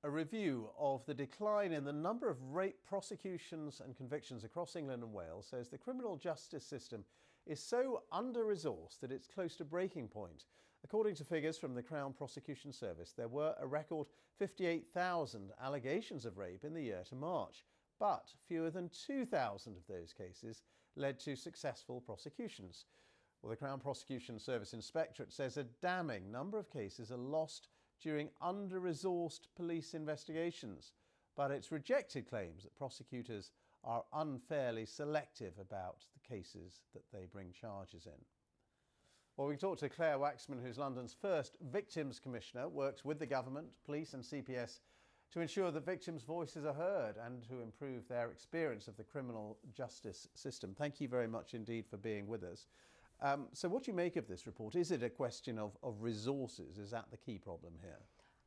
A review of the decline in the number of rape prosecutions and convictions across England and Wales says the criminal justice system is so under-resourced that it's close to breaking point. According to figures from the Crown Prosecution Service, there were a record 58,000 allegations of rape in the year to March, but fewer than 2,000 of those cases led to successful prosecutions. Well, the Crown Prosecution Service Inspectorate says a damning number of cases are lost during under-resourced police investigations, but it's rejected claims that prosecutors are unfairly selective about the cases that they bring charges in. Well, we talked to Claire Waxman, who's London's first Victims Commissioner, works with the government, police and CPS to ensure that victims' voices are heard and to improve their experience of the criminal justice system. Thank you very much indeed for being with us. So what do you make of this report? Is it a question of resources? Is that the key problem here?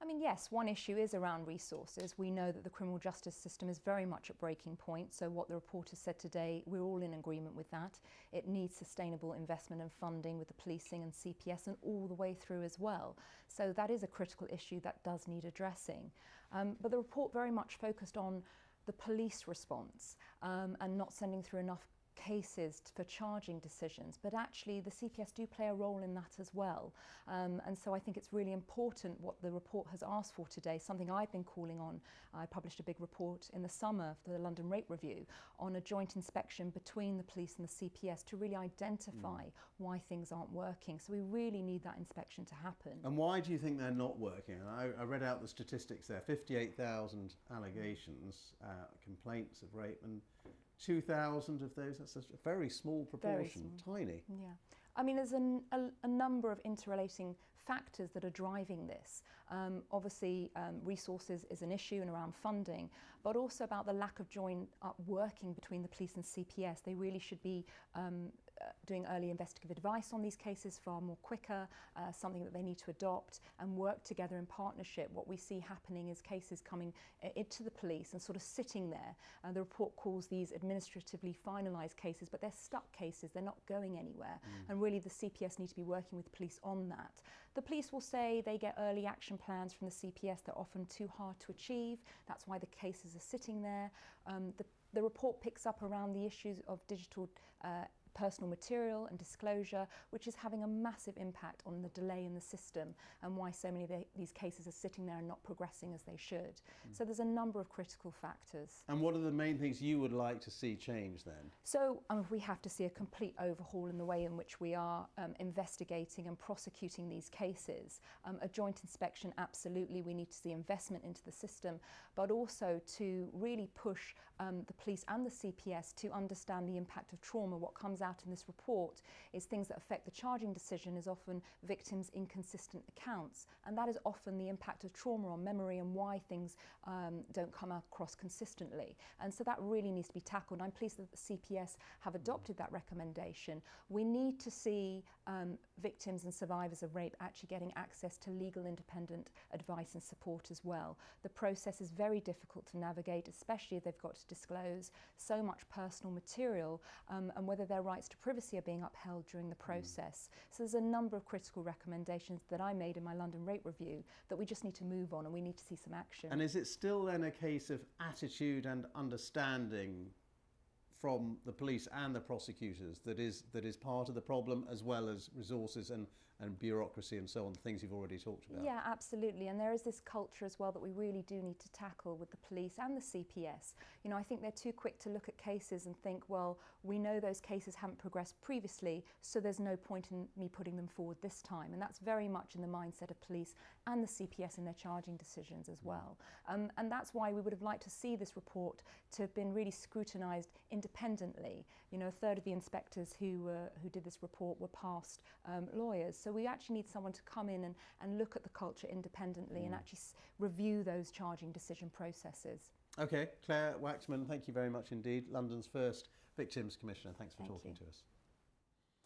I mean, yes, one issue is around resources. We know that the criminal justice system is very much at breaking point. So what the report has said today, we're all in agreement with that. It needs sustainable investment and funding with the policing and CPS and all the way through as well. So that is a critical issue that does need addressing. But the report very much focused on the police response and not sending through enough cases for charging decisions, but actually the CPS do play a role in that as well. And so I think it's really important what the report has asked for today, something I've been calling on. I published a big report in the summer for the London Rape Review on a joint inspection between the police and the CPS to really identify why things aren't working. So we really need that inspection to happen. And why do you think they're not working? I read out the statistics there, 58,000 allegations, complaints of rape, and 2,000 of those, that's a very small proportion, tiny. Yeah. I mean, there's a number of interrelating factors that are driving this. Obviously, resources is an issue and around funding, but also about the lack of joint up working between the police and CPS. They really should be doing early investigative advice on these cases far more quicker, something that they need to adopt and work together in partnership. What we see happening is cases coming into the police and sort of sitting there. The report calls these administratively finalised cases, but they're stuck cases, they're not going anywhere. And really the CPS need to be working with police on that. The police will say they get early action plans from the CPS, they're often too hard to achieve, that's why the cases are sitting there. The report picks up around the issues of digital personal material and disclosure, which is having a massive impact on the delay in the system and why so many of these cases are sitting there and not progressing as they should. So there's a number of critical factors. And what are the main things you would like to see change then? So we have to see a complete overhaul in the way in which we are investigating and prosecuting these cases. A joint inspection, absolutely, we need to see investment into the system, but also to really push the police and the CPS to understand the impact of trauma. What comes out in this report is things that affect the charging decision is often victims' inconsistent accounts, and that is often the impact of trauma on memory and why things don't come across consistently. And so that really needs to be tackled. I'm pleased that the CPS have adopted that recommendation. We need to see victims and survivors of rape actually getting access to legal independent advice and support as well. The process is very difficult to navigate, especially if they've got to disclose so much personal material and whether their rights to privacy are being upheld during the process. So there's a number of critical recommendations that I made in my London Rape Review that we just need to move on and we need to see some action. And is it still then a case of attitude and understanding from the police and the prosecutors that is part of the problem, as well as resources and bureaucracy and so on, things you've already talked about? Yeah, absolutely. And there is this culture as well that we really do need to tackle with the police and the CPS. You know, I think they're too quick to look at cases and think, well, we know those cases haven't progressed previously, so there's no point in me putting them forward this time. And that's very much in the mindset of police and the CPS in their charging decisions as well. And that's why we would have liked to see this report to have been really scrutinised independently. You know, a third of the inspectors who did this report were past lawyers. So we actually need someone to come in and look at the culture independently and actually review those charging decision processes. Okay, Claire Waxman, thank you very much indeed. London's first Victims Commissioner. Thanks for talking to us.